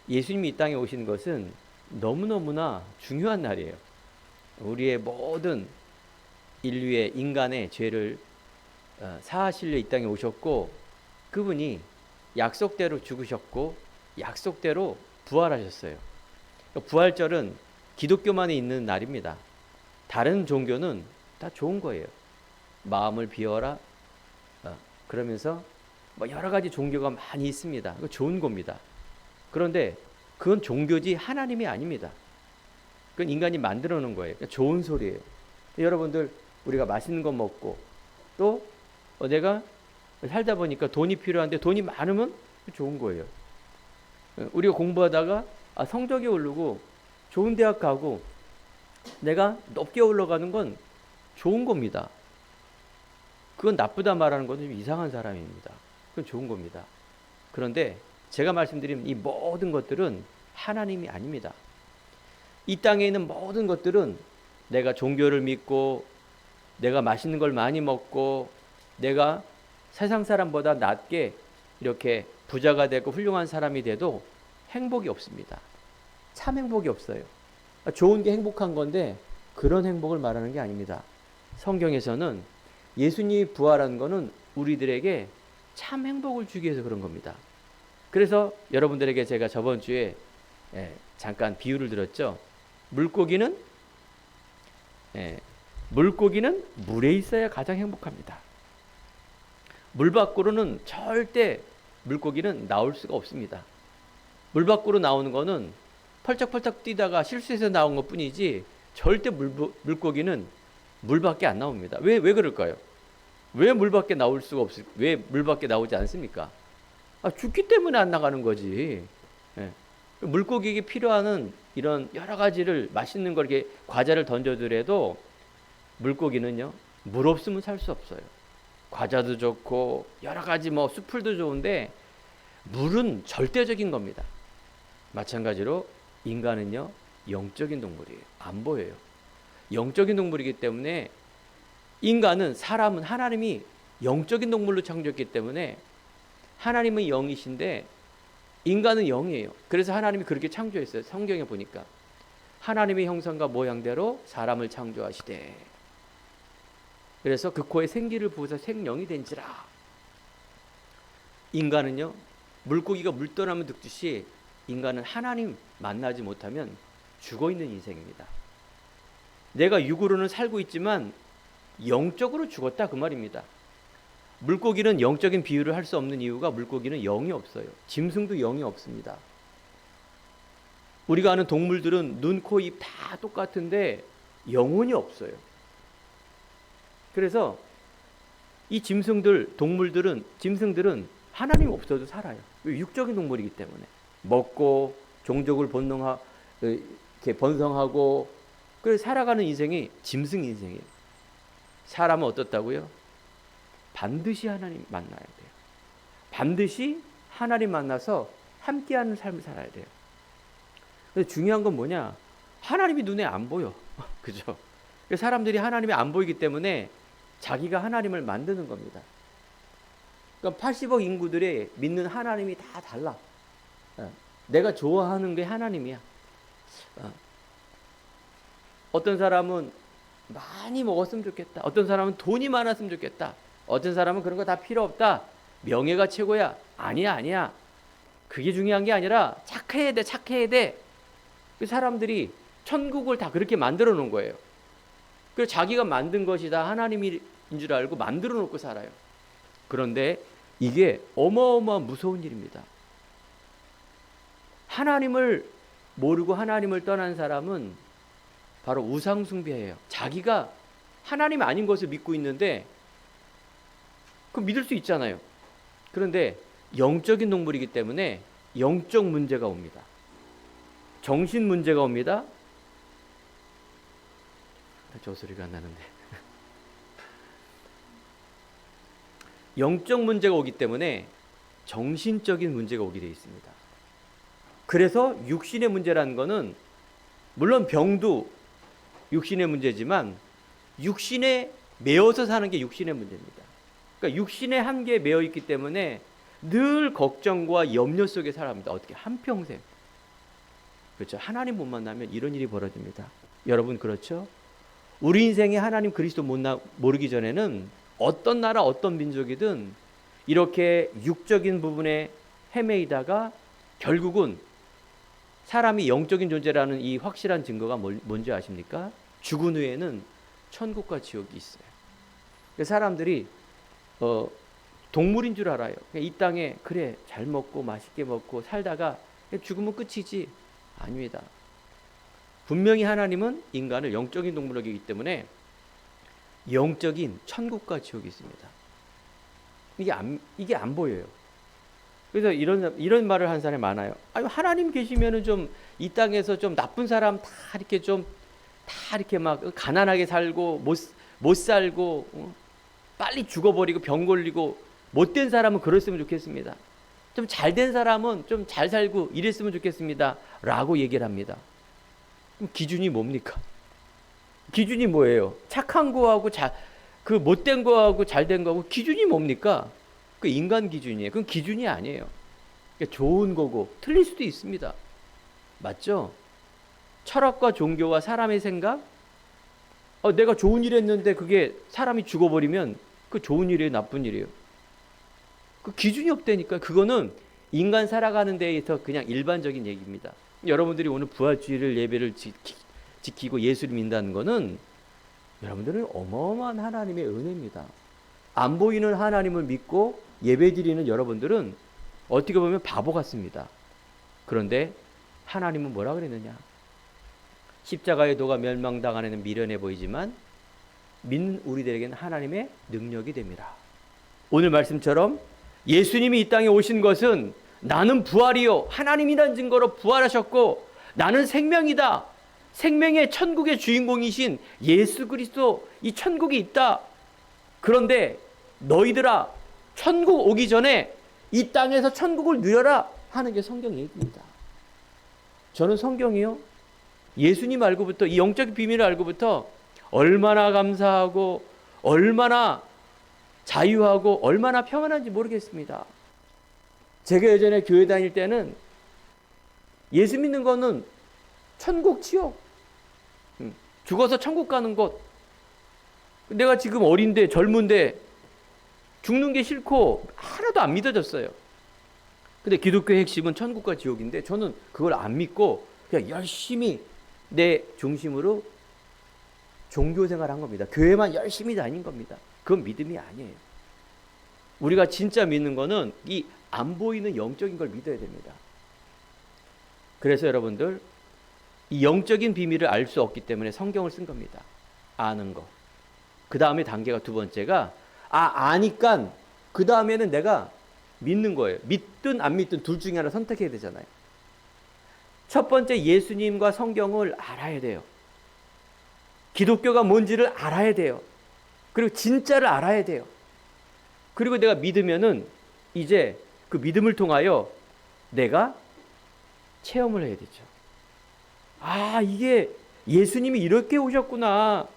예수님이 이 땅에 오신 것은 너무너무나 중요한 날이에요. 우리의 모든 인류의 인간의 죄를 사하시려 이 땅에 오셨고, 그분이 약속대로 죽으셨고 약속대로 부활하셨어요. 부활절은 기독교만에 있는 날입니다. 다른 종교는 다 좋은 거예요. 마음을 비워라, 그러면서 뭐 여러 가지 종교가 많이 있습니다. 그거 좋은 겁니다. 그런데 그건 종교지 하나님이 아닙니다. 그건 인간이 만들어 놓은 거예요. 그러니까 좋은 소리예요. 여러분들, 우리가 맛있는 거 먹고 또 내가 살다 보니까 돈이 필요한데 돈이 많으면 좋은 거예요. 우리가 공부하다가 성적이 오르고 좋은 대학 가고 내가 높게 올라가는 건 좋은 겁니다. 그건 나쁘다 말하는 것은 좀 이상한 사람입니다. 그건 좋은 겁니다. 그런데 제가 말씀드린 이 모든 것들은 하나님이 아닙니다. 이 땅에 있는 모든 것들은 내가 종교를 믿고 내가 맛있는 걸 많이 먹고 내가 세상 사람보다 낮게 이렇게 부자가 되고 훌륭한 사람이 돼도 행복이 없습니다. 참 행복이 없어요. 좋은 게 행복한 건데 그런 행복을 말하는 게 아닙니다. 성경에서는 예수님이 부활한 거는 우리들에게 참 행복을 주기 위해서 그런 겁니다. 그래서 여러분들에게 제가 저번 주에 잠깐 비유를 들었죠. 물고기는 물에 있어야 가장 행복합니다. 물 밖으로는 절대 물고기는 나올 수가 없습니다. 물 밖으로 나오는 거는 펄쩍펄쩍 뛰다가 실수해서 나온 것 뿐이지 절대 물고기는 물 밖에 안 나옵니다. 왜 그럴까요? 왜 물 밖에 나올 수가 왜 물 밖에 나오지 않습니까? 죽기 때문에 안 나가는 거지. 물고기에게 필요한 이런 여러 가지를 맛있는 걸 이렇게 과자를 던져주래도 물고기는요, 물 없으면 살 수 없어요. 과자도 좋고 여러 가지 뭐 수풀도 좋은데 물은 절대적인 겁니다. 마찬가지로 인간은요, 영적인 동물이에요. 안 보여요. 영적인 동물이기 때문에 사람은 하나님이 영적인 동물로 창조했기 때문에 하나님은 영이신데 인간은 영이에요. 그래서 하나님이 그렇게 창조했어요. 성경에 보니까 하나님의 형상과 모양대로 사람을 창조하시되 그래서 그 코에 생기를 부어서 생명이 된지라. 인간은요, 물고기가 물 떠나면 늙듯이 인간은 하나님 만나지 못하면 죽어있는 인생입니다. 내가 육으로는 살고 있지만 영적으로 죽었다 그 말입니다. 물고기는 영적인 비유를 할 수 없는 이유가 물고기는 영이 없어요. 짐승도 영이 없습니다. 우리가 아는 동물들은 눈, 코, 입 다 똑같은데 영혼이 없어요. 그래서 이 짐승들은 하나님 없어도 살아요. 육적인 동물이기 때문에 먹고 종족을 이렇게 번성하고 그래서 살아가는 인생이 짐승 인생이에요. 사람은 어떻다고요? 반드시 하나님 만나야 돼요. 반드시 하나님 만나서 함께하는 삶을 살아야 돼요. 근데 중요한 건 뭐냐? 하나님이 눈에 안 보여. 그죠? 사람들이 하나님이 안 보이기 때문에 자기가 하나님을 만드는 겁니다. 그러니까 80억 인구들이 믿는 하나님이 다 달라. 내가 좋아하는 게 하나님이야. 어떤 사람은 많이 먹었으면 좋겠다. 어떤 사람은 돈이 많았으면 좋겠다. 어떤 사람은 그런 거 다 필요 없다. 명예가 최고야. 아니야. 그게 중요한 게 아니라 착해야 돼. 그 사람들이 천국을 다 그렇게 만들어 놓은 거예요. 그래서 자기가 만든 것이 다 하나님인 줄 알고 만들어 놓고 살아요. 그런데 이게 어마어마한 무서운 일입니다. 하나님을 모르고 하나님을 떠난 사람은 바로 우상숭배예요. 자기가 하나님 아닌 것을 믿고 있는데 그 믿을 수 있잖아요. 그런데 영적인 동물이기 때문에 영적 문제가 옵니다. 정신 문제가 옵니다. 저 소리가 안 나는데. 영적 문제가 오기 때문에 정신적인 문제가 오게 되어 있습니다. 그래서 육신의 문제라는 거는 물론 병도 육신의 문제지만 육신에 매어서 사는 게 육신의 문제입니다. 그러니까 육신의 한계에 매어 있기 때문에 늘 걱정과 염려 속에 살아갑니다. 어떻게 한평생. 그렇죠. 하나님 못 만나면 이런 일이 벌어집니다. 여러분 그렇죠? 우리 인생에 하나님 그리스도 모르기 전에는 어떤 나라 어떤 민족이든 이렇게 육적인 부분에 헤매이다가 결국은 사람이 영적인 존재라는 이 확실한 증거가 뭔지 아십니까? 죽은 후에는 천국과 지옥이 있어요. 사람들이 동물인 줄 알아요. 이 땅에 그래 잘 먹고 맛있게 먹고 살다가 죽으면 끝이지. 아닙니다. 분명히 하나님은 인간을 영적인 동물로 여기기 때문에 영적인 천국과 지옥이 있습니다. 이게 안 보여요. 그래서 이런 말을 하는 사람이 많아요. 아니, 하나님 계시면은 좀 이 땅에서 좀 나쁜 사람 다 이렇게 막 가난하게 살고 못 살고 빨리 죽어버리고 병 걸리고 못된 사람은 그랬으면 좋겠습니다. 좀 잘된 사람은 좀 잘 살고 이랬으면 좋겠습니다. 라고 얘기를 합니다. 그럼 기준이 뭡니까? 기준이 뭐예요? 착한 거하고 그 못된 거하고 잘된 거하고 기준이 뭡니까? 그 인간 기준이에요. 그건 기준이 아니에요. 그러니까 좋은 거고 틀릴 수도 있습니다. 맞죠? 철학과 종교와 사람의 생각? 내가 좋은 일 했는데 그게 사람이 죽어버리면 그 좋은 일이에요, 나쁜 일이에요? 그 기준이 없다니까. 그거는 인간 살아가는 데에서 그냥 일반적인 얘기입니다. 여러분들이 오늘 부활주의를 예배를 지키고 예수를 믿는다는 거는 여러분들은 어마어마한 하나님의 은혜입니다. 안 보이는 하나님을 믿고 예배드리는 여러분들은 어떻게 보면 바보 같습니다. 그런데 하나님은 뭐라 그랬느냐? 십자가의 도가 멸망당한 애는 미련해 보이지만 믿는 우리들에게는 하나님의 능력이 됩니다. 오늘 말씀처럼 예수님이 이 땅에 오신 것은 나는 부활이요 하나님이란 증거로 부활하셨고 나는 생명이다. 생명의 천국의 주인공이신 예수 그리스도 이 천국이 있다. 그런데 너희들아 천국 오기 전에 이 땅에서 천국을 누려라 하는 게 성경 얘기입니다. 저는 성경이요 예수님 알고부터 이 영적 비밀을 알고부터 얼마나 감사하고 얼마나 자유하고 얼마나 평안한지 모르겠습니다. 제가 예전에 교회 다닐 때는 예수 믿는 거는 천국 지옥 죽어서 천국 가는 것. 내가 지금 어린데 젊은데 죽는 게 싫고 하나도 안 믿어졌어요. 근데 기독교의 핵심은 천국과 지옥인데 저는 그걸 안 믿고 그냥 열심히 내 중심으로 종교생활 한 겁니다. 교회만 열심히 다닌 겁니다. 그건 믿음이 아니에요. 우리가 진짜 믿는 거는 이 안 보이는 영적인 걸 믿어야 됩니다. 그래서 여러분들 이 영적인 비밀을 알 수 없기 때문에 성경을 쓴 겁니다. 아는 거. 그 다음에 단계가 두 번째가 아니까 그 다음에는 내가 믿는 거예요. 믿든 안 믿든 둘 중에 하나 선택해야 되잖아요. 첫 번째 예수님과 성경을 알아야 돼요. 기독교가 뭔지를 알아야 돼요. 그리고 진짜를 알아야 돼요. 그리고 내가 믿으면은 이제 그 믿음을 통하여 내가 체험을 해야 되죠. 이게 예수님이 이렇게 오셨구나.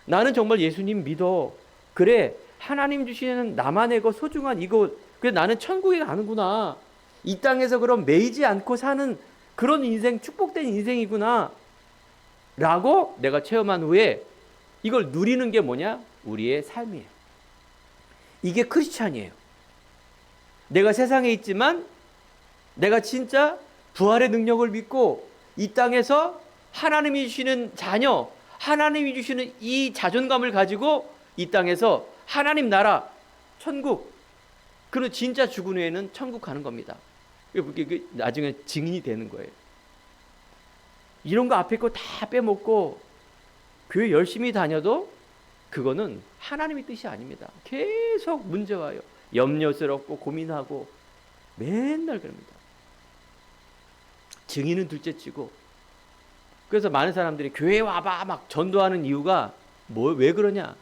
나는 정말 예수님 믿어. 그래, 하나님 주시는 나만의 거 소중한 이거. 그래, 나는 천국에 가는구나. 이 땅에서 그럼 매이지 않고 사는 그런 인생, 축복된 인생이구나. 라고 내가 체험한 후에 이걸 누리는 게 뭐냐? 우리의 삶이에요. 이게 크리스찬이에요. 내가 세상에 있지만 내가 진짜 부활의 능력을 믿고 이 땅에서 하나님이 주시는 자녀, 하나님이 주시는 이 자존감을 가지고 이 땅에서 하나님 나라, 천국, 그리고 진짜 죽은 후에는 천국 가는 겁니다. 나중에 증인이 되는 거예요. 이런 거 앞에 거 다 빼먹고 교회 열심히 다녀도 그거는 하나님의 뜻이 아닙니다. 계속 문제 와요. 염려스럽고 고민하고 맨날 그럽니다. 증인은 둘째치고. 그래서 많은 사람들이 교회 와봐 막 전도하는 이유가 왜 그러냐?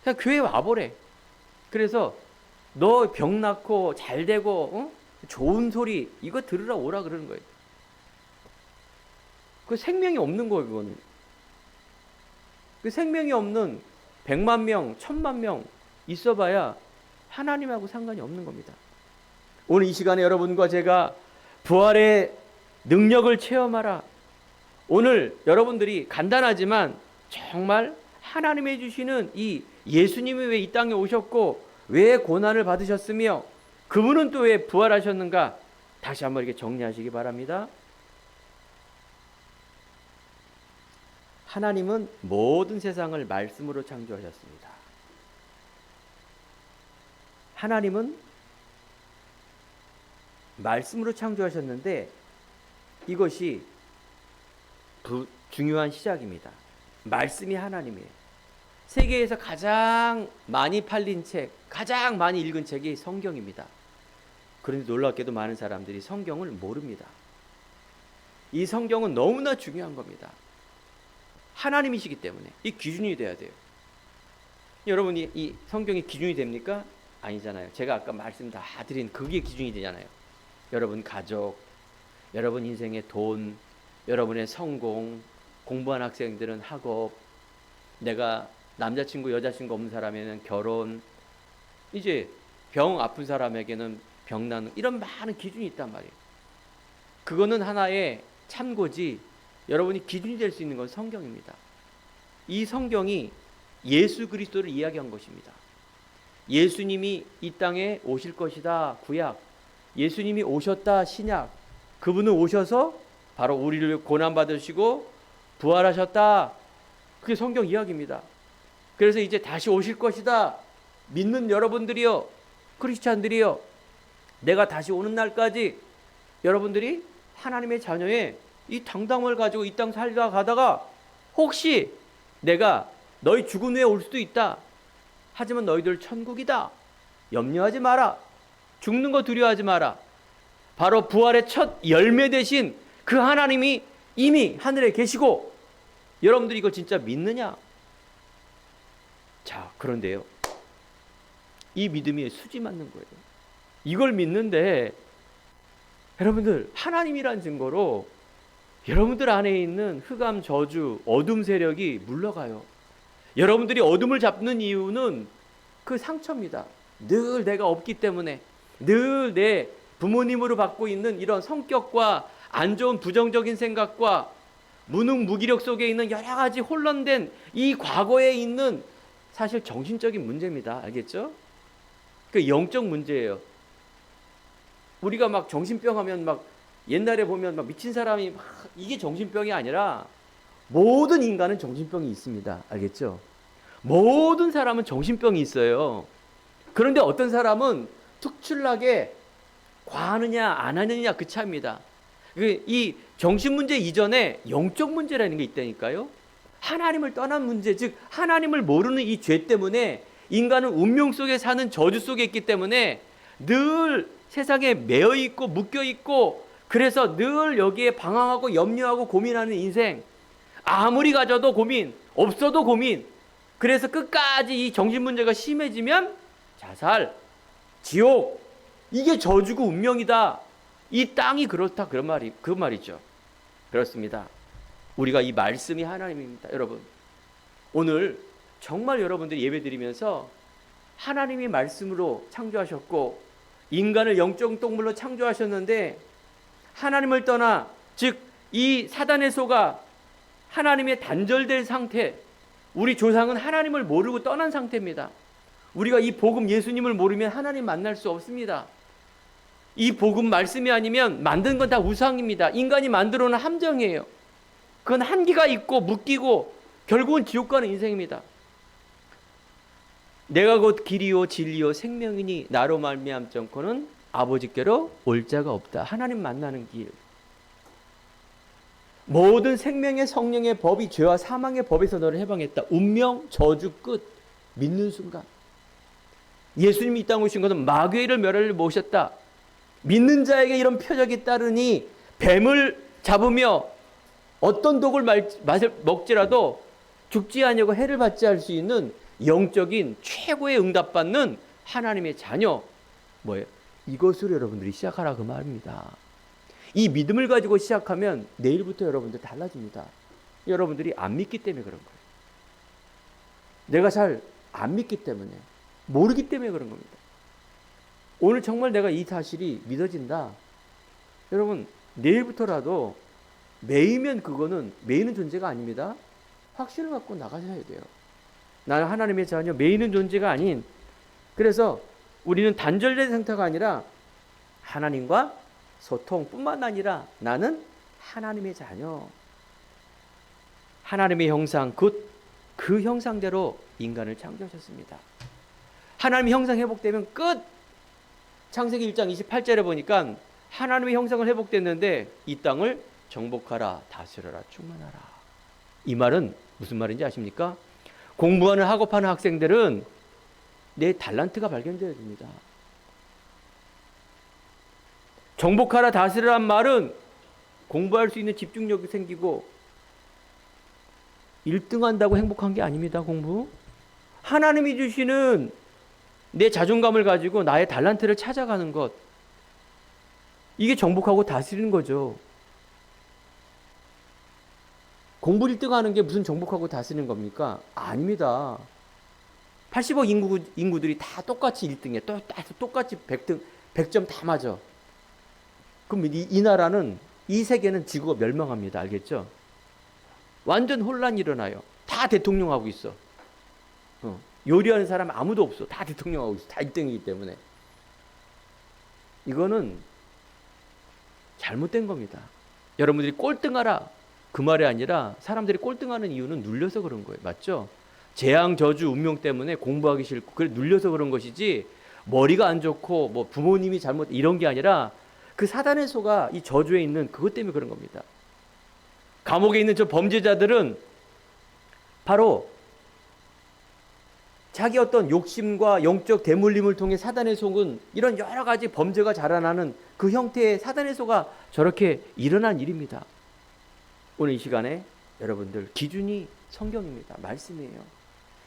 그냥 교회 와보래. 그래서 너 병 낫고 잘 되고 좋은 소리 이거 들으라 오라 그러는 거예요. 그 생명이 없는 거예요. 그거는. 그 생명이 없는 100만 명, 1000만 명 있어봐야 하나님하고 상관이 없는 겁니다. 오늘 이 시간에 여러분과 제가 부활의 능력을 체험하라. 오늘 여러분들이 간단하지만 정말 하나님이 주시는 이 예수님이 왜 이 땅에 오셨고 왜 고난을 받으셨으며 그분은 또 왜 부활하셨는가 다시 한번 이렇게 정리하시기 바랍니다. 하나님은 모든 세상을 말씀으로 창조하셨습니다. 하나님은 말씀으로 창조하셨는데 이것이 중요한 시작입니다. 말씀이 하나님이에요. 세계에서 가장 많이 팔린 책, 가장 많이 읽은 책이 성경입니다. 그런데 놀랍게도 많은 사람들이 성경을 모릅니다. 이 성경은 너무나 중요한 겁니다. 하나님이시기 때문에 이 기준이 돼야 돼요. 여러분이 이 성경이 기준이 됩니까? 아니잖아요. 제가 아까 말씀 다 드린 그게 기준이 되잖아요. 여러분 가족, 여러분 인생의 돈, 여러분의 성공, 공부한 학생들은 학업, 내가 남자친구 여자친구 없는 사람에는 결혼, 이제 병 아픈 사람에게는 병나는 이런 많은 기준이 있단 말이에요. 그거는 하나의 참고지 여러분이 기준이 될 수 있는 건 성경입니다. 이 성경이 예수 그리스도를 이야기한 것입니다. 예수님이 이 땅에 오실 것이다 구약, 예수님이 오셨다 신약, 그분은 오셔서 바로 우리를 고난받으시고 부활하셨다, 그게 성경 이야기입니다. 그래서 이제 다시 오실 것이다 믿는 여러분들이요, 크리스찬들이요, 내가 다시 오는 날까지 여러분들이 하나님의 자녀의 이 당당함을 가지고 이 땅 살다 가다가 혹시 내가 너희 죽은 후에 올 수도 있다, 하지만 너희들 천국이다, 염려하지 마라, 죽는 거 두려워하지 마라, 바로 부활의 첫 열매 되신 그 하나님이 이미 하늘에 계시고, 여러분들이 이거 진짜 믿느냐? 자, 그런데요, 이 믿음이 수지 맞는 거예요. 이걸 믿는데 여러분들 하나님이란 증거로 여러분들 안에 있는 흑암, 저주, 어둠 세력이 물러가요. 여러분들이 어둠을 잡는 이유는 그 상처입니다. 늘 내가 없기 때문에, 늘 내 부모님으로 받고 있는 이런 성격과 안 좋은 부정적인 생각과 무능 무기력 속에 있는 여러 가지 혼란된 이 과거에 있는 사실 정신적인 문제입니다. 알겠죠? 그 영적 문제예요. 우리가 막 정신병 하면 막 옛날에 보면 막 미친 사람이 막 이게 정신병이 아니라 모든 인간은 정신병이 있습니다. 알겠죠? 모든 사람은 정신병이 있어요. 그런데 어떤 사람은 특출나게 과하느냐 안 하느냐 그 차이입니다. 이 정신문제 이전에 영적 문제라는 게 있다니까요. 하나님을 떠난 문제, 즉 하나님을 모르는 이 죄 때문에 인간은 운명 속에 사는 저주 속에 있기 때문에 늘 세상에 매여 있고 묶여 있고, 그래서 늘 여기에 방황하고 염려하고 고민하는 인생, 아무리 가져도 고민, 없어도 고민, 그래서 끝까지 이 정신 문제가 심해지면 자살, 지옥, 이게 저주고 운명이다, 이 땅이 그렇다, 그 말이죠. 그렇습니다. 우리가 이 말씀이 하나님입니다. 여러분, 오늘 정말 여러분들이 예배 드리면서 하나님이 말씀으로 창조하셨고 인간을 영적 동물로 창조하셨는데, 하나님을 떠나, 즉 이 사단의 소가 하나님의 단절된 상태, 우리 조상은 하나님을 모르고 떠난 상태입니다. 우리가 이 복음 예수님을 모르면 하나님 만날 수 없습니다. 이 복음 말씀이 아니면 만든 건 다 우상입니다. 인간이 만들어 놓은 함정이에요. 그건 한계가 있고 묶이고 결국은 지옥 가는 인생입니다. 내가 곧 길이요 진리요 생명이니 나로 말미암지 않고는 아버지께로 올 자가 없다. 하나님 만나는 길. 모든 생명의 성령의 법이 죄와 사망의 법에서 너를 해방했다. 운명 저주 끝. 믿는 순간. 예수님이 이 땅에 오신 것은 마귀를 멸하려 모셨다. 믿는 자에게 이런 표적이 따르니 뱀을 잡으며 어떤 독을 먹지라도 죽지 아니하고 해를 받지 할 수 있는 영적인 최고의 응답받는 하나님의 자녀. 뭐예요? 이것으로 여러분들이 시작하라 그 말입니다. 이 믿음을 가지고 시작하면 내일부터 여러분들 달라집니다. 여러분들이 안 믿기 때문에 그런 거예요. 내가 잘 안 믿기 때문에, 모르기 때문에 그런 겁니다. 오늘 정말 내가 이 사실이 믿어진다. 여러분, 내일부터라도 매이면 그거는 매이는 존재가 아닙니다. 확신을 갖고 나가셔야 돼요. 나는 하나님의 자녀, 매이는 존재가 아닌, 그래서 우리는 단절된 상태가 아니라 하나님과 소통뿐만 아니라 나는 하나님의 자녀, 하나님의 형상, 그 형상대로 인간을 창조하셨습니다. 하나님의 형상 회복되면 끝. 창세기 1장 28절에 보니까 하나님의 형상을 회복됐는데 이 땅을 정복하라, 다스려라, 충만하라. 이 말은 무슨 말인지 아십니까? 공부하는 학업하는 학생들은 내 달란트가 발견되어야 됩니다. 정복하라, 다스려란 말은 공부할 수 있는 집중력이 생기고 1등 한다고 행복한 게 아닙니다. 공부. 하나님이 주시는 내 자존감을 가지고 나의 달란트를 찾아가는 것, 이게 정복하고 다스리는 거죠. 공부 1등 하는 게 무슨 정복하고 다스리는 겁니까? 아닙니다. 80억 인구들이 다 똑같이 1등해. 똑같이 100점 다 맞아. 그럼 이 나라는, 이 세계는 지구가 멸망합니다. 알겠죠? 완전 혼란이 일어나요. 다 대통령 하고 있어. 요리하는 사람 아무도 없어. 다 대통령 하고 있어. 다 1등이기 때문에. 이거는 잘못된 겁니다. 여러분들이 꼴등하라, 그 말이 아니라 사람들이 꼴등하는 이유는 눌려서 그런 거예요. 맞죠? 재앙, 저주, 운명 때문에 공부하기 싫고 그래 눌려서 그런 것이지, 머리가 안 좋고 뭐 부모님이 잘못 이런 게 아니라 그 사단의 소가 이 저주에 있는 그것 때문에 그런 겁니다. 감옥에 있는 저 범죄자들은 바로 자기 어떤 욕심과 영적 대물림을 통해 사단의 속은 이런 여러 가지 범죄가 자라나는 그 형태의 사단의 소가 저렇게 일어난 일입니다. 오늘 이 시간에 여러분들 기준이 성경입니다. 말씀이에요.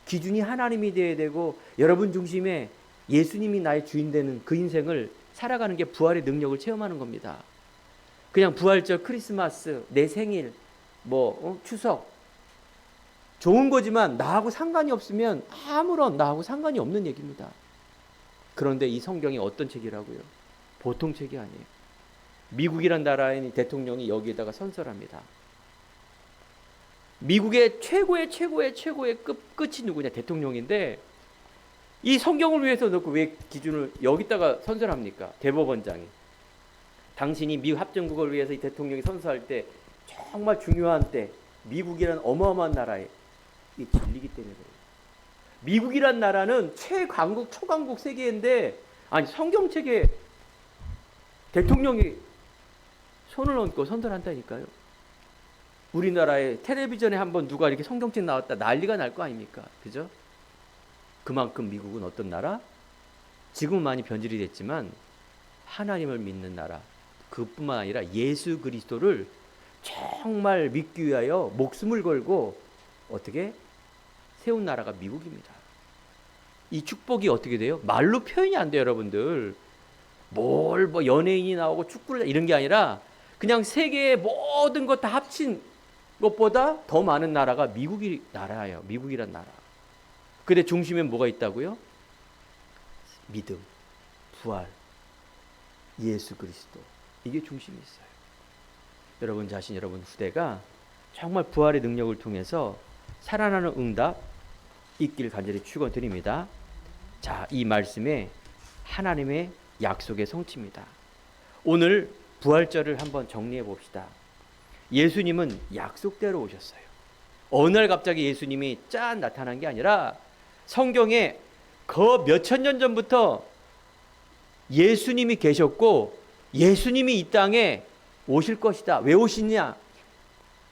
기준이 하나님이 되어야 되고 여러분 중심에 예수님이 나의 주인 되는 그 인생을 살아가는 게 부활의 능력을 체험하는 겁니다. 그냥 부활절, 크리스마스, 내 생일, 추석 좋은 거지만 나하고 상관이 없으면 아무런 나하고 상관이 없는 얘기입니다. 그런데 이 성경이 어떤 책이라고요? 보통 책이 아니에요. 미국이란 나라의 대통령이 여기에다가 선서랍니다. 미국의 최고의 끝이 누구냐? 대통령인데 이 성경을 위해서 놓고 왜 기준을 여기다가 선서합니까? 대법원장이. 당신이 미국 합정국을 위해서 이 대통령이 선서할 때 정말 중요한 때, 미국이란 어마어마한 나라에 이 진리기 때문에 그래요. 미국이란 나라는 최강국, 초강국 세계인데, 아니 성경책에 대통령이 손을 얹고 선서를 한다니까요. 우리나라의 텔레비전에 한번 누가 이렇게 성경책 나왔다 난리가 날 거 아닙니까? 그죠? 그만큼 미국은 어떤 나라? 지금은 많이 변질이 됐지만 하나님을 믿는 나라, 그뿐만 아니라 예수 그리스도를 정말 믿기 위하여 목숨을 걸고 어떻게 세운 나라가 미국입니다. 이 축복이 어떻게 돼요? 말로 표현이 안 돼요, 여러분들. 연예인이 나오고 축구를 이런 게 아니라 그냥 세계의 모든 것 다 합친 것보다 더 많은 나라가 미국이 나라예요. 미국이란 나라. 근데 중심에 뭐가 있다고요? 믿음, 부활, 예수 그리스도. 이게 중심이 있어요. 여러분 자신, 여러분 후대가 정말 부활의 능력을 통해서 살아나는 응답 있기를 간절히 축원드립니다. 자, 이 말씀에 하나님의 약속의 성취입니다. 오늘 부활절을 한번 정리해 봅시다. 예수님은 약속대로 오셨어요. 어느 날 갑자기 예수님이 짠 나타난 게 아니라 성경에 그 몇천 년 전부터 예수님이 계셨고 예수님이 이 땅에 오실 것이다. 왜 오시냐?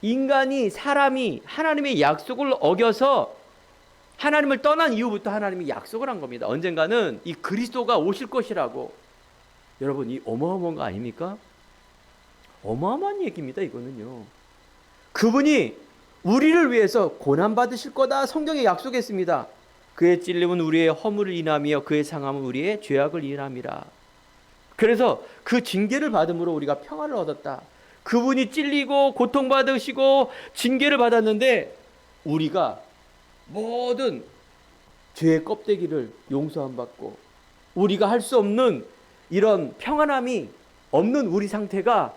인간이, 사람이 하나님의 약속을 어겨서 하나님을 떠난 이후부터 하나님이 약속을 한 겁니다. 언젠가는 이 그리스도가 오실 것이라고. 여러분, 이 어마어마한 거 아닙니까? 어마어마한 얘기입니다. 이거는요. 그분이 우리를 위해서 고난받으실 거다 성경에 약속했습니다. 그의 찔림은 우리의 허물을 인하며 그의 상함은 우리의 죄악을 인함이라. 그래서 그 징계를 받음으로 우리가 평안을 얻었다. 그분이 찔리고 고통받으시고 징계를 받았는데 우리가 모든 죄의 껍데기를 용서함 받고 우리가 할 수 없는 이런 평안함이 없는 우리 상태가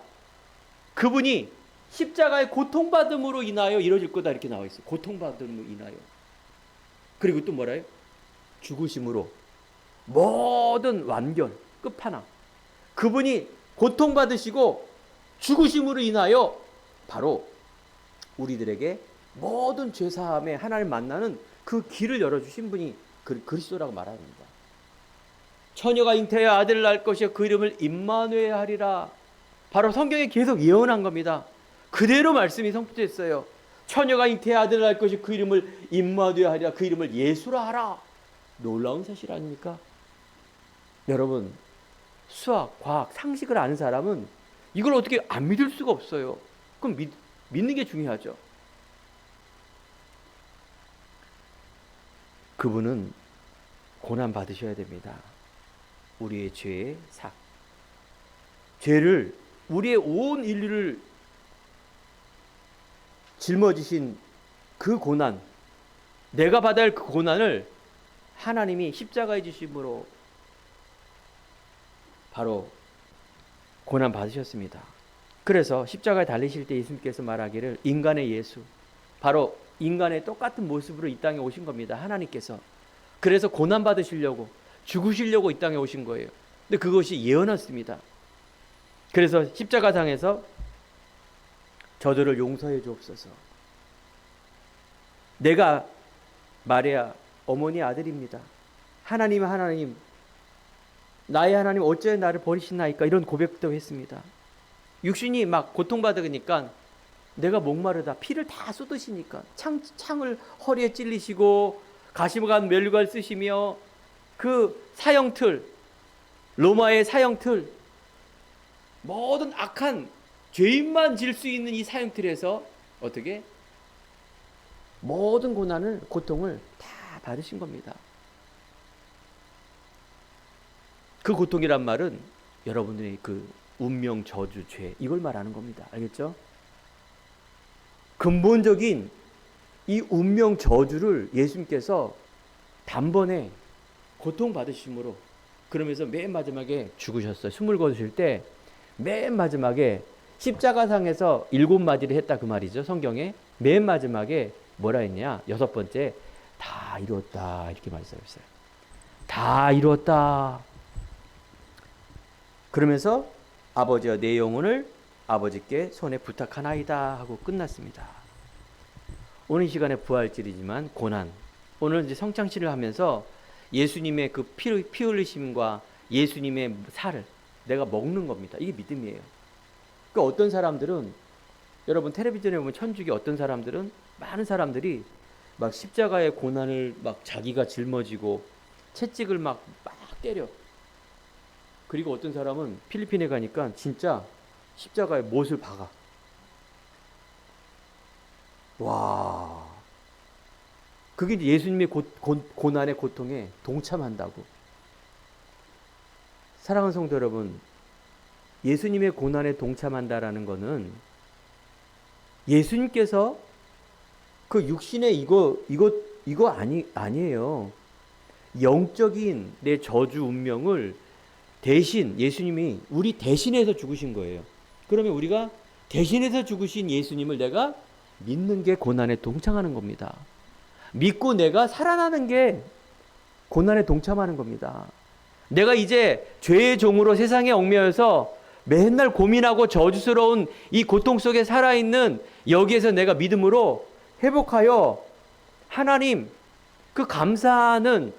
그분이 십자가의 고통받음으로 인하여 이루어질 거다 이렇게 나와 있어요. 고통받음으로 인하여. 그리고 또 뭐라요? 죽으심으로 모든 완결, 끝판왕. 그분이 고통받으시고 죽으심으로 인하여 바로 우리들에게 모든 죄사함에 하나님을 만나는 그 길을 열어주신 분이 그리스도라고 말합니다. 처녀가 잉태하여 아들을 낳을 것이요 그 이름을 임마누엘 하리라. 바로 성경에 계속 예언한 겁니다. 그대로 말씀이 성취됐어요. 처녀가 잉태하여 아들을 낳을 것이요 그 이름을 임마누엘 하리라. 그 이름을 예수라 하라. 놀라운 사실 아닙니까? 여러분, 수학, 과학, 상식을 아는 사람은 이걸 어떻게 안 믿을 수가 없어요. 그럼 믿는 게 중요하죠. 그분은 고난 받으셔야 됩니다. 우리의 죄의 삭. 죄를, 우리의 온 인류를 짊어지신 그 고난, 내가 받아야 할 그 고난을 하나님이 십자가에 지심으로 바로 고난 받으셨습니다. 그래서 십자가에 달리실 때 예수님께서 말하기를 인간의 예수, 바로 인간의 똑같은 모습으로 이 땅에 오신 겁니다. 하나님께서. 그래서 고난 받으시려고, 죽으시려고 이 땅에 오신 거예요. 근데 그것이 예언했습니다. 그래서 십자가상에서 저들을 용서해 주옵소서. 내가 마리아 어머니 아들입니다. 하나님, 나의 하나님 어째 나를 버리시나이까, 이런 고백도 했습니다. 육신이 막 고통받으니까 내가 목마르다, 피를 다 쏟으시니까 창을 허리에 찔리시고 가시관 멸류관 쓰시며 그 사형틀, 로마의 사형틀, 모든 악한 죄인만 질 수 있는 이 사형틀에서 어떻게 모든 고난을, 고통을 다 받으신 겁니다. 그 고통이란 말은 여러분들의 그 운명, 저주, 죄, 이걸 말하는 겁니다. 알겠죠? 근본적인 이 운명 저주를 예수님께서 단번에 고통받으심으로, 그러면서 맨 마지막에 죽으셨어요. 숨을 거두실 때 맨 마지막에 십자가상에서 7마디를 했다 그 말이죠. 성경에 맨 마지막에 뭐라 했냐, 6번째, 다 이루었다 이렇게 말씀하셨어요. 다 이루었다. 그러면서 아버지와 내 영혼을 아버지께 손에 부탁하나이다 하고 끝났습니다. 오늘 시간에 부활절이지만 고난, 오늘 이제 성찬식을 하면서 예수님의 그 피 흘리심과 예수님의 살을 내가 먹는 겁니다. 이게 믿음이에요. 그러니까 어떤 사람들은, 여러분 텔레비전에 보면 천주교 어떤 사람들은, 많은 사람들이 막 십자가의 고난을 막 자기가 짊어지고 채찍을 막 때려. 그리고 어떤 사람은 필리핀에 가니까 진짜 십자가에 못을 박아. 와, 그게 예수님의 고난의 고통에 동참한다고. 사랑하는 성도 여러분, 예수님의 고난에 동참한다라는 것은 예수님께서 그 육신의 이거 아니에요. 영적인 내 저주 운명을 대신 예수님이 우리 대신해서 죽으신 거예요. 그러면 우리가 대신해서 죽으신 예수님을 내가 믿는 게 고난에 동참하는 겁니다. 믿고 내가 살아나는 게 고난에 동참하는 겁니다. 내가 이제 죄의 종으로 세상에 얽매여서 맨날 고민하고 저주스러운 이 고통 속에 살아있는 여기에서 내가 믿음으로 회복하여 하나님 그 감사하는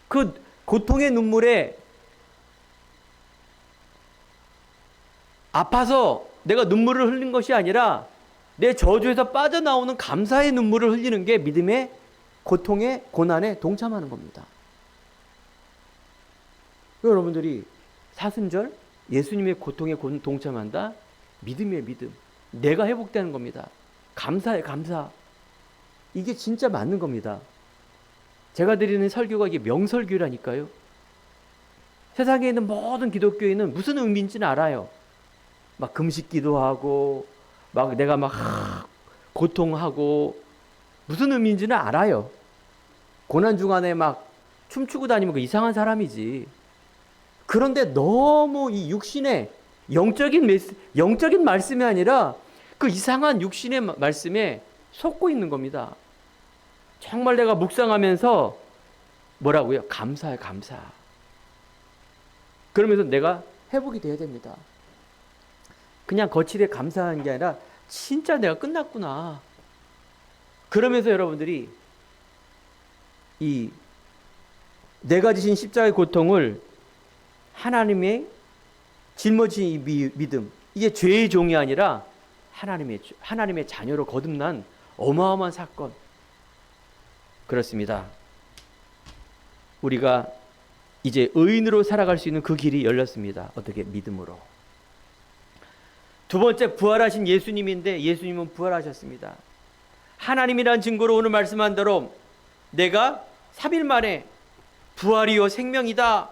그 고통의 눈물에 아파서 내가 눈물을 흘린 것이 아니라 내 저주에서 빠져나오는 감사의 눈물을 흘리는 게 믿음의 고통의 고난에 동참하는 겁니다. 여러분들이 사순절 예수님의 고통에 동참한다? 믿음이에요, 믿음. 내가 회복되는 겁니다. 감사해, 감사. 이게 진짜 맞는 겁니다. 제가 드리는 설교가 이게 명설교라니까요. 세상에 있는 모든 기독교인은 무슨 의미인지는 알아요. 막 금식 기도하고 막 내가 막 고통하고 무슨 의미인지는 알아요. 고난 중간에 막 춤추고 다니면 그 이상한 사람이지. 그런데 너무 이 육신에 영적인 말씀이 아니라 그 이상한 육신의 말씀에 속고 있는 겁니다. 정말 내가 묵상하면서 뭐라고요? 감사해, 감사. 그러면서 내가 회복이 돼야 됩니다. 그냥 거칠게 감사한 게 아니라 진짜 내가 끝났구나. 그러면서 여러분들이 이 내가 지신 십자가의 고통을 하나님의 짊어진 이 믿음, 이게 죄의 종이 아니라 하나님의 자녀로 거듭난 어마어마한 사건. 그렇습니다. 우리가 이제 의인으로 살아갈 수 있는 그 길이 열렸습니다. 어떻게? 믿음으로. 두 번째, 부활하신 예수님인데 예수님은 부활하셨습니다. 하나님이란 증거로 오늘 말씀한 대로 내가 3일 만에 부활이요 생명이다.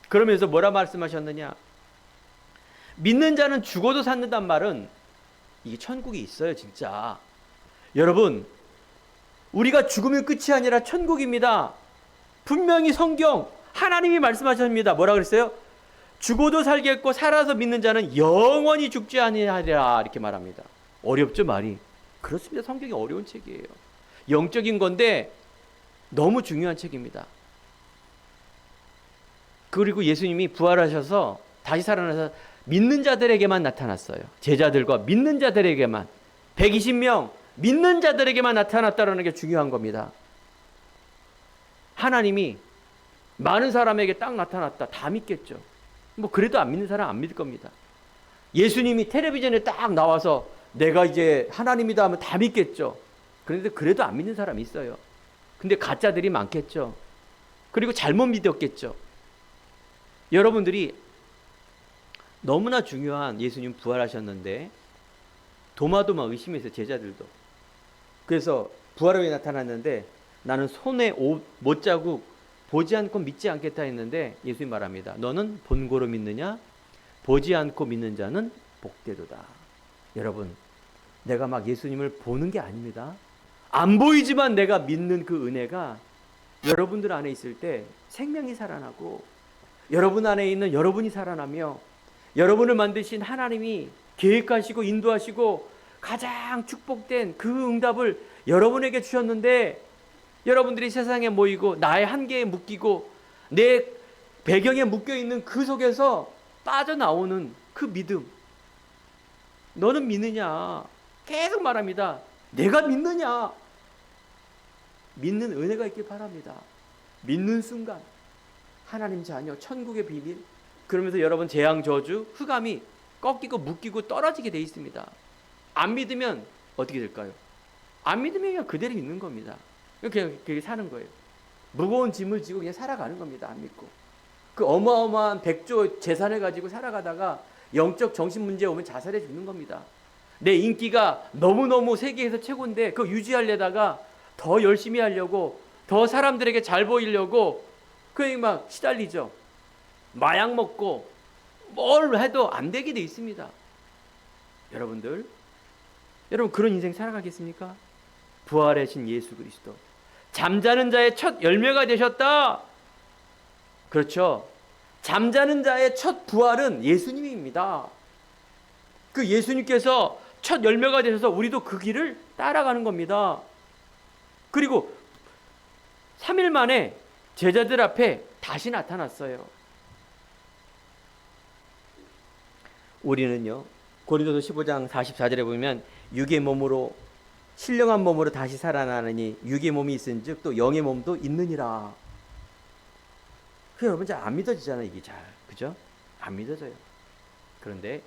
그러면서 뭐라 말씀하셨느냐? 믿는 자는 죽어도 산다는 말은 이게 천국이 있어요, 진짜. 여러분, 우리가 죽으면 끝이 아니라 천국입니다. 분명히 성경 하나님이 말씀하셨습니다. 뭐라 그랬어요? 죽어도 살겠고 살아서 믿는 자는 영원히 죽지 아니하리라, 이렇게 말합니다. 어렵죠, 말이? 그렇습니다. 성경이 어려운 책이에요. 영적인 건데 너무 중요한 책입니다. 그리고 예수님이 부활하셔서 다시 살아나서 믿는 자들에게만 나타났어요. 제자들과 믿는 자들에게만, 120명 믿는 자들에게만 나타났다는 게 중요한 겁니다. 하나님이 많은 사람에게 딱 나타났다. 다 믿겠죠. 뭐 그래도 안 믿는 사람 안 믿을 겁니다. 예수님이 텔레비전에 딱 나와서 내가 이제 하나님이다 하면 다 믿겠죠. 그런데 그래도 안 믿는 사람이 있어요. 근데 가짜들이 많겠죠. 그리고 잘못 믿었겠죠. 여러분들이 너무나 중요한 예수님 부활하셨는데 도마도마 의심했어요, 제자들도. 그래서 부활하게 나타났는데 나는 손에 옷 못자국 보지 않고 믿지 않겠다 했는데 예수님 말합니다. 너는 본고로 믿느냐? 보지 않고 믿는 자는 복되도다. 여러분, 내가 막 예수님을 보는 게 아닙니다. 안 보이지만 내가 믿는 그 은혜가 여러분들 안에 있을 때 생명이 살아나고 여러분 안에 있는 여러분이 살아나며 여러분을 만드신 하나님이 계획하시고 인도하시고 가장 축복된 그 응답을 여러분에게 주셨는데 여러분들이 세상에 모이고 나의 한계에 묶이고 내 배경에 묶여있는 그 속에서 빠져나오는 그 믿음, 너는 믿느냐? 계속 말합니다. 내가 믿느냐? 믿는 은혜가 있길 바랍니다. 믿는 순간 하나님 자녀, 천국의 비밀. 그러면서 여러분 재앙, 저주, 흑암이 꺾이고 묶이고 떨어지게 돼 있습니다. 안 믿으면 어떻게 될까요? 안 믿으면 그냥 그대로 있는 겁니다. 그냥 사는 거예요. 무거운 짐을 지고 그냥 살아가는 겁니다. 안 믿고. 그 어마어마한 100조 재산을 가지고 살아가다가 영적 정신 문제 오면 자살해 죽는 겁니다. 내 인기가 너무너무 세계에서 최고인데 그거 유지하려다가 더 열심히 하려고 더 사람들에게 잘 보이려고 그게 막 시달리죠. 마약 먹고 뭘 해도 안 되게 돼 있습니다. 여러분 그런 인생 살아가겠습니까? 부활하신 예수 그리스도, 잠자는 자의 첫 열매가 되셨다. 그렇죠. 잠자는 자의 첫 부활은 예수님입니다. 그 예수님께서 첫 열매가 되셔서 우리도 그 길을 따라가는 겁니다. 그리고 3일 만에 제자들 앞에 다시 나타났어요. 우리는요, 고린도서 15장 44절에 보면 육의 몸으로 신령한 몸으로 다시 살아나느니 육의 몸이 있은즉 또 영의 몸도 있느니라. 그 여러분 잘 안 믿어지잖아요, 이게 잘. 그죠? 안 믿어져요. 그런데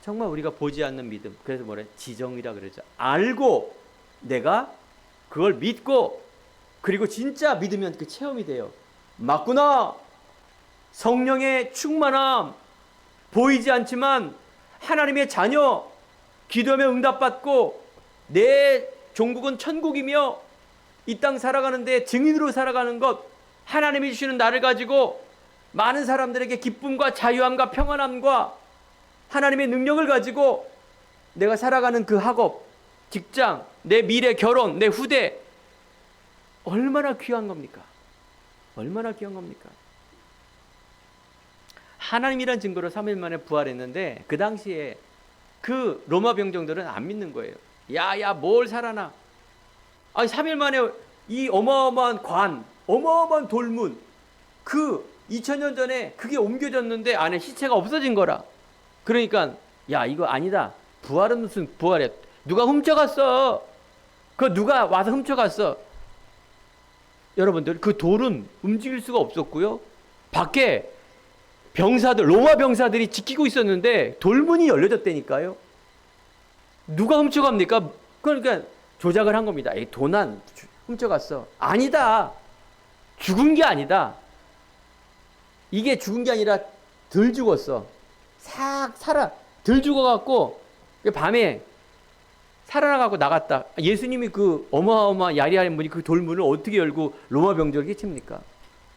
정말 우리가 보지 않는 믿음, 그래서 뭐래? 지정이라 그러죠. 알고 내가 그걸 믿고 그리고 진짜 믿으면 그 체험이 돼요. 맞구나. 성령의 충만함, 보이지 않지만 하나님의 자녀, 기도하며 응답받고 내 종국은 천국이며 이 땅 살아가는데 증인으로 살아가는 것, 하나님이 주시는 나를 가지고 많은 사람들에게 기쁨과 자유함과 평안함과 하나님의 능력을 가지고 내가 살아가는 그 학업, 직장, 내 미래, 결혼, 내 후대, 얼마나 귀한 겁니까? 얼마나 귀한 겁니까? 하나님이란 증거로 3일 만에 부활했는데 그 당시에 그 로마 병정들은 안 믿는 거예요. 야야 뭘 살아나. 아니 3일 만에 이 어마어마한 관, 어마어마한 돌문, 그 2000년 전에 그게 옮겨졌는데 안에 시체가 없어진 거라. 그러니까 야 이거 아니다. 부활은 무슨 부활이야. 누가 훔쳐갔어. 그거 누가 와서 훔쳐갔어. 여러분들 그 돌은 움직일 수가 없었고요. 밖에 병사들, 로마 병사들이 지키고 있었는데 돌문이 열려졌다니까요. 누가 훔쳐갑니까? 그러니까 조작을 한 겁니다. 이 도난 훔쳐갔어. 아니다. 죽은 게 아니다. 이게 죽은 게 아니라 덜 죽었어. 싹 살아 덜 죽어갖고 밤에 살아나가고 나갔다. 예수님이 그 어마어마 야리한 분이 그 돌문을 어떻게 열고 로마 병정을 끼칩니까?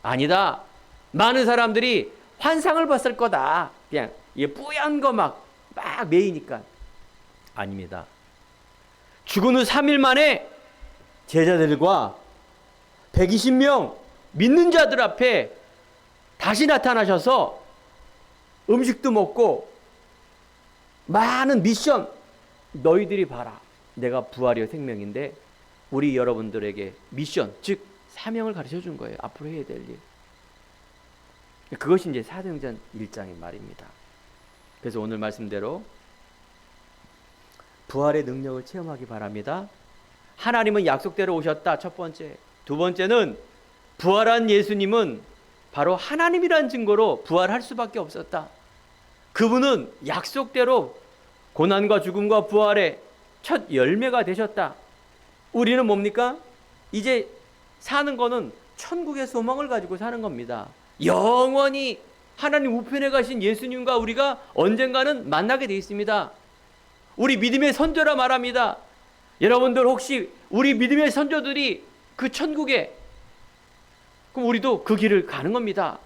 아니다. 많은 사람들이 환상을 봤을 거다. 그냥 뿌연 거 막 메이니까. 아닙니다. 죽은 후 3일 만에 제자들과 120명 믿는 자들 앞에 다시 나타나셔서 음식도 먹고 많은 미션, 너희들이 봐라. 내가 부활이요 생명인데 우리 여러분들에게 미션, 즉 사명을 가르쳐 준 거예요. 앞으로 해야 될 일. 그것이 이제 사도행전 1장의 말입니다. 그래서 오늘 말씀대로 부활의 능력을 체험하기 바랍니다. 하나님은 약속대로 오셨다. 첫 번째. 두 번째는 부활한 예수님은 바로 하나님이란 증거로 부활할 수밖에 없었다. 그분은 약속대로 고난과 죽음과 부활의 첫 열매가 되셨다. 우리는 뭡니까? 이제 사는 거는 천국의 소망을 가지고 사는 겁니다. 영원히 하나님 우편에 가신 예수님과 우리가 언젠가는 만나게 되어 있습니다. 우리 믿음의 선조라 말합니다. 여러분들 혹시 우리 믿음의 선조들이 그 천국에, 그럼 우리도 그 길을 가는 겁니다.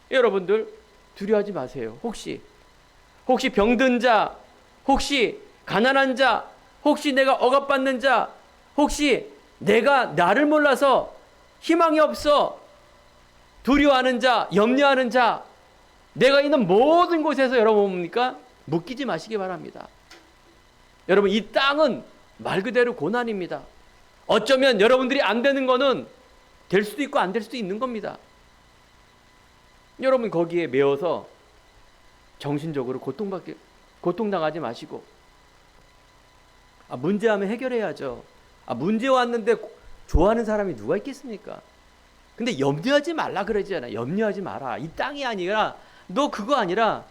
여러분들 두려워하지 마세요. 혹시 병든 자, 혹시 가난한 자, 혹시 내가 억압받는 자, 혹시 내가 나를 몰라서 희망이 없어 두려워하는 자, 염려하는 자, 내가 있는 모든 곳에서 여러분 뭡니까? 묶이지 마시기 바랍니다. 여러분 이 땅은 말 그대로 고난입니다. 어쩌면 여러분들이 안 되는 거는 될 수도 있고 안 될 수도 있는 겁니다. 여러분 거기에 매여서 정신적으로 고통당하지 마시고, 문제하면 해결해야죠. 문제 왔는데 좋아하는 사람이 누가 있겠습니까? 근데 염려하지 말라 그러잖아. 염려하지 마라. 이 땅이 아니라 너 그거 아니라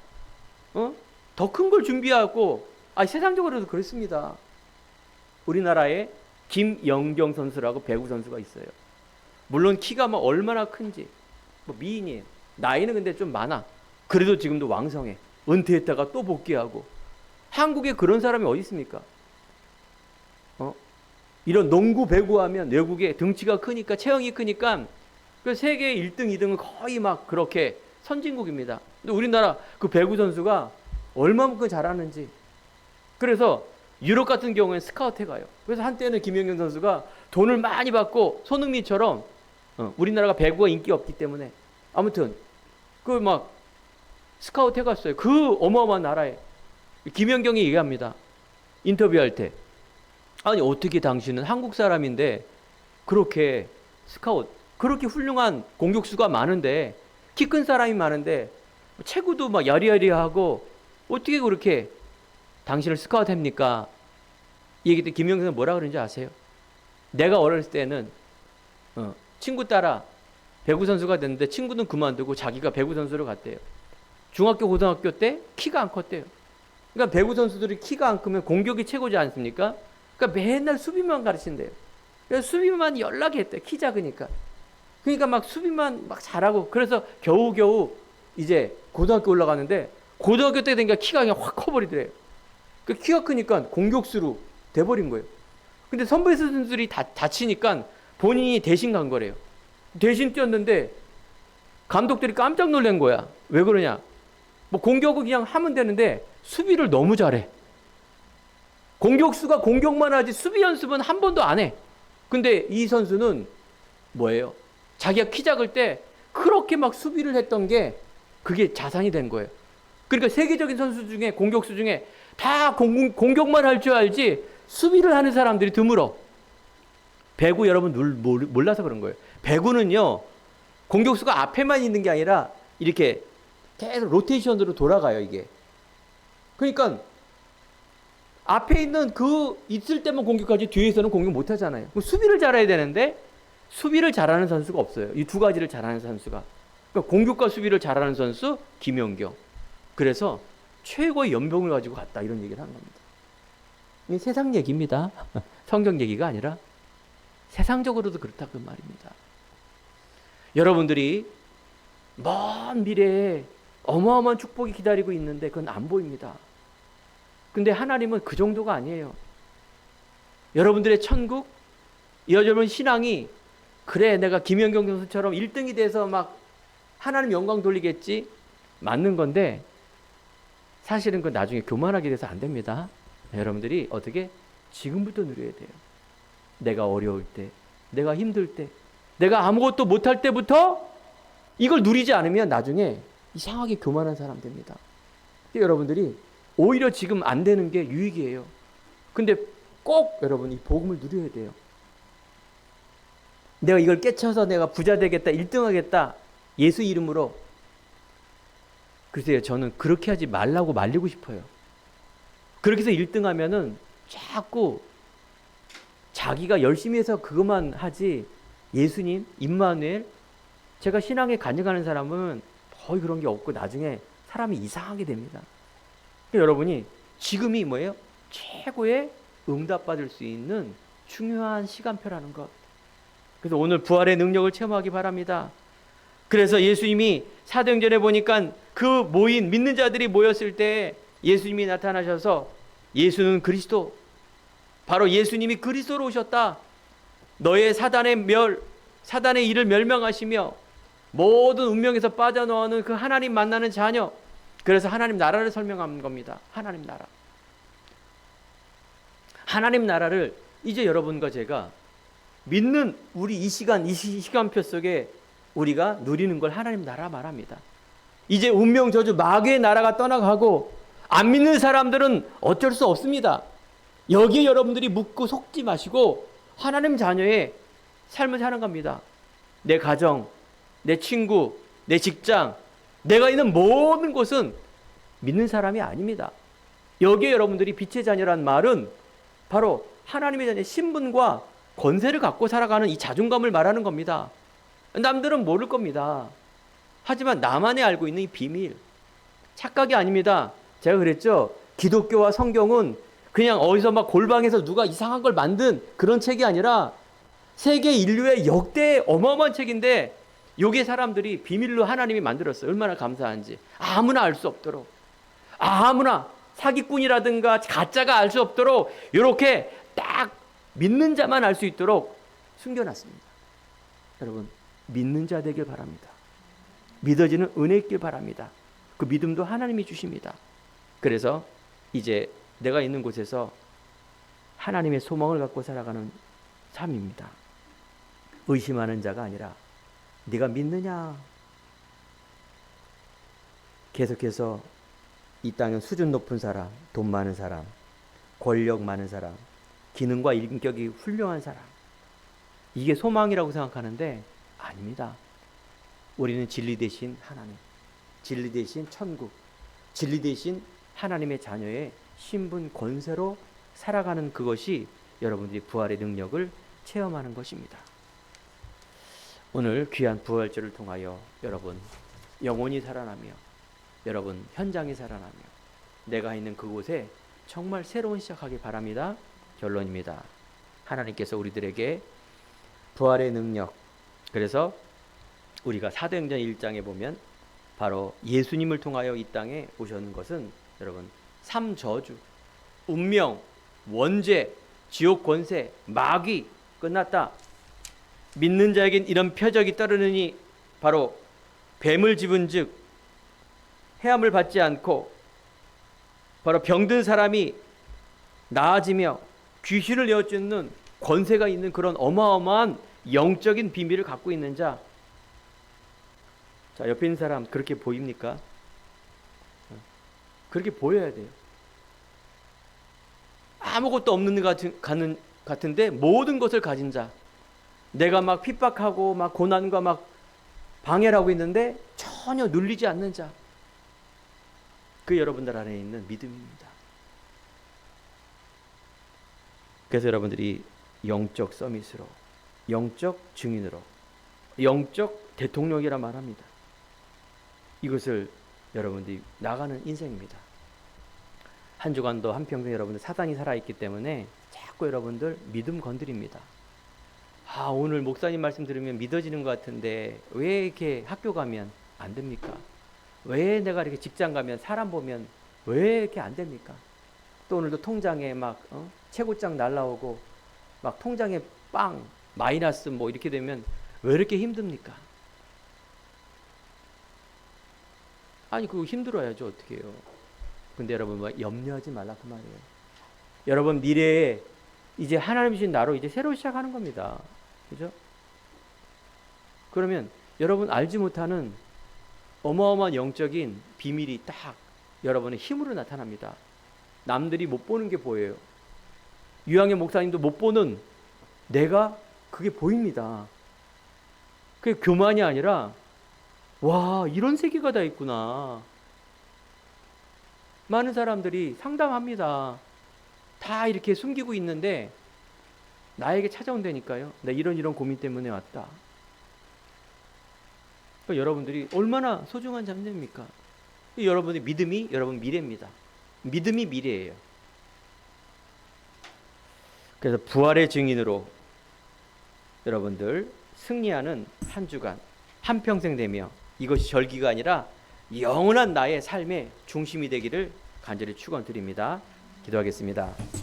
더 큰 걸 준비하고. 세상적으로도 그렇습니다. 우리나라에 김연경 선수라고 배구 선수가 있어요. 물론 키가 얼마나 큰지 미인이에요. 나이는 근데 좀 많아. 그래도 지금도 왕성해. 은퇴했다가 또 복귀하고. 한국에 그런 사람이 어디 있습니까? 이런 농구 배구하면 외국에 등치가 크니까, 체형이 크니까 그 세계 1등, 2등은 거의 막 그렇게 선진국입니다. 근데 우리나라 그 배구 선수가 얼마만큼 잘하는지. 그래서 유럽 같은 경우에는 스카우트 해가요. 그래서 한때는 김연경 선수가 돈을 많이 받고 손흥민처럼, 우리나라가 배구가 인기 없기 때문에 아무튼 그 스카우트 해갔어요. 그 어마어마한 나라에. 김연경이 얘기합니다. 인터뷰할 때. 아니 어떻게 당신은 한국 사람인데 그렇게 그렇게 훌륭한 공격수가 많은데, 키 큰 사람이 많은데 체구도 야리야리하고 어떻게 그렇게 당신을 스카우트 합니까? 이 얘기 때 김영선 뭐라 그러는지 아세요? 내가 어렸을 때는 친구 따라 배구 선수가 됐는데 친구는 그만두고 자기가 배구 선수로 갔대요. 중학교 고등학교 때 키가 안 컸대요. 그러니까 배구 선수들이 키가 안 크면 공격이 최고지 않습니까? 그러니까 맨날 수비만 가르친대요. 그래서 수비만 연락했대. 키 작으니까. 그러니까 수비만 잘하고, 그래서 겨우겨우 이제 고등학교 올라가는데 고등학교 때 되니까 키가 그냥 확 커버리더래요. 그 키가 크니까 공격수로 돼버린 거예요. 근데 선배 선수들이 다치니까 본인이 대신 간 거래요. 대신 뛰었는데 감독들이 깜짝 놀란 거야. 왜 그러냐? 공격을 그냥 하면 되는데 수비를 너무 잘해. 공격수가 공격만 하지 수비 연습은 한 번도 안 해. 근데 이 선수는 뭐예요? 자기가 키 작을 때 그렇게 수비를 했던 게 그게 자산이 된 거예요. 그러니까 세계적인 선수 중에, 공격수 중에 다 공격만 할 줄 알지 수비를 하는 사람들이 드물어. 배구 여러분 몰라서 그런 거예요. 배구는요, 공격수가 앞에만 있는 게 아니라 이렇게 계속 로테이션으로 돌아가요, 이게. 그러니까 앞에 있는 있을 때만 공격하지 뒤에서는 공격 못 하잖아요. 수비를 잘해야 되는데 수비를 잘하는 선수가 없어요. 이 두 가지를 잘하는 선수가. 그러니까 공격과 수비를 잘하는 선수 김연경. 그래서 최고의 연봉을 가지고 갔다, 이런 얘기를 하는 겁니다. 이 세상 얘기입니다. 성경 얘기가 아니라 세상적으로도 그렇다 그 말입니다. 여러분들이 먼 미래에 어마어마한 축복이 기다리고 있는데 그건 안 보입니다. 근데 하나님은 그 정도가 아니에요. 여러분들의 천국, 여러분 신앙이 그래 내가 김연경 선수처럼 1등이 돼서 막 하나님 영광 돌리겠지, 맞는 건데 사실은 그 나중에 교만하게 돼서 안 됩니다. 여러분들이 어떻게 지금부터 누려야 돼요. 내가 어려울 때, 내가 힘들 때, 내가 아무것도 못할 때부터 이걸 누리지 않으면 나중에 이상하게 교만한 사람 됩니다. 여러분들이 오히려 지금 안 되는 게 유익이에요. 근데 꼭 여러분 이 복음을 누려야 돼요. 내가 이걸 깨쳐서 내가 부자 되겠다, 1등 하겠다, 예수 이름으로. 글쎄요, 저는 그렇게 하지 말라고 말리고 싶어요. 그렇게 해서 1등 하면은 자꾸 자기가 열심히 해서 그것만 하지, 예수님, 임마누엘, 제가 신앙에 간증하는 사람은 거의 그런 게 없고 나중에 사람이 이상하게 됩니다. 여러분이 지금이 뭐예요? 최고의 응답받을 수 있는 중요한 시간표라는 것. 그래서 오늘 부활의 능력을 체험하기 바랍니다. 그래서 예수님이 사도행전에 보니까 그 모인 믿는 자들이 모였을 때 예수님이 나타나셔서 예수는 그리스도, 바로 예수님이 그리스도로 오셨다. 너의 사단의 일을 멸망하시며 모든 운명에서 빠져나오는 그 하나님 만나는 자녀. 그래서 하나님 나라를 설명하는 겁니다. 하나님 나라. 하나님 나라를 이제 여러분과 제가 믿는 우리 이 시간표 속에 우리가 누리는 걸 하나님 나라 말합니다. 이제 운명 저주 마귀의 나라가 떠나가고 안 믿는 사람들은 어쩔 수 없습니다. 여기에 여러분들이 묻고 속지 마시고 하나님 자녀의 삶을 사는 겁니다. 내 가정, 내 친구, 내 직장, 내가 있는 모든 곳은 믿는 사람이 아닙니다. 여기에 여러분들이 빛의 자녀란 말은 바로 하나님의 자녀의 신분과 권세를 갖고 살아가는 이 자존감을 말하는 겁니다. 남들은 모를 겁니다. 하지만 나만이 알고 있는 이 비밀, 착각이 아닙니다. 제가 그랬죠. 기독교와 성경은 그냥 어디서 막 골방에서 누가 이상한 걸 만든 그런 책이 아니라 세계 인류의 역대 어마어마한 책인데 여기에 사람들이 비밀로 하나님이 만들었어요. 얼마나 감사한지. 아무나 알 수 없도록, 아무나 사기꾼이라든가 가짜가 알 수 없도록 이렇게 딱 믿는 자만 알 수 있도록 숨겨놨습니다. 여러분, 믿는 자 되길 바랍니다. 믿어지는 은혜 있길 바랍니다. 그 믿음도 하나님이 주십니다. 그래서 이제 내가 있는 곳에서 하나님의 소망을 갖고 살아가는 삶입니다. 의심하는 자가 아니라 네가 믿느냐. 계속해서 이 땅은 수준 높은 사람, 돈 많은 사람, 권력 많은 사람, 기능과 인격이 훌륭한 사람, 이게 소망이라고 생각하는데 아닙니다. 우리는 진리 대신 하나님, 진리 대신 천국, 진리 대신 하나님의 자녀의 신분 권세로 살아가는 그것이 여러분들이 부활의 능력을 체험하는 것입니다. 오늘 귀한 부활절을 통하여 여러분 영혼이 살아나며 여러분 현장이 살아나며 내가 있는 그곳에 정말 새로운 시작하기 바랍니다. 결론입니다. 하나님께서 우리들에게 부활의 능력, 그래서 우리가 사도행전 1장에 보면 바로 예수님을 통하여 이 땅에 오셨는 것은 여러분 삼저주, 운명, 원죄, 지옥 권세, 마귀 끝났다. 믿는 자에겐 이런 표적이 따르느니 바로 뱀을 집은 즉 해함을 받지 않고 바로 병든 사람이 나아지며 귀신을 내어쫓는 권세가 있는 그런 어마어마한 영적인 비밀을 갖고 있는 자, 자, 옆에 있는 사람 그렇게 보입니까? 그렇게 보여야 돼요. 아무것도 없는 것 같은데 모든 것을 가진 자, 내가 막 핍박하고 막 고난과 막 방해를 하고 있는데 전혀 눌리지 않는 자, 그 여러분들 안에 있는 믿음입니다. 그래서 여러분들이 영적 서밋으로, 영적 증인으로, 영적 대통령이라 말합니다. 이것을 여러분들이 나가는 인생입니다. 한 주간도 한평생 여러분들 사단이 살아있기 때문에 자꾸 여러분들 믿음 건드립니다. 아, 오늘 목사님 말씀 들으면 믿어지는 것 같은데 왜 이렇게 학교 가면 안 됩니까? 왜 내가 이렇게 직장 가면 사람 보면 왜 이렇게 안 됩니까? 또 오늘도 통장에 막 최고장 날라오고 막 통장에 빵 마이너스 뭐 이렇게 되면 왜 이렇게 힘듭니까? 아니 그거 힘들어야죠. 어떻게 해요? 근데 여러분 뭐 염려하지 말라 그 말이에요. 여러분 미래에 이제 하나님 주신 나로 이제 새로 시작하는 겁니다. 그죠? 그러면 여러분 알지 못하는 어마어마한 영적인 비밀이 딱 여러분의 힘으로 나타납니다. 남들이 못 보는 게 보여요. 유양의 목사님도 못 보는 내가 그게 보입니다. 그게 교만이 아니라 와, 이런 세계가 다 있구나. 많은 사람들이 상담합니다. 다 이렇게 숨기고 있는데 나에게 찾아온다니까요. 나 이런 고민 때문에 왔다. 그러니까 여러분들이 얼마나 소중한 잠재입니까? 여러분의 믿음이 여러분 미래입니다. 믿음이 미래예요. 그래서 부활의 증인으로 여러분들 승리하는 한 주간, 한 평생 되며 이것이 절기가 아니라 영원한 나의 삶의 중심이 되기를 간절히 축원드립니다. 기도하겠습니다.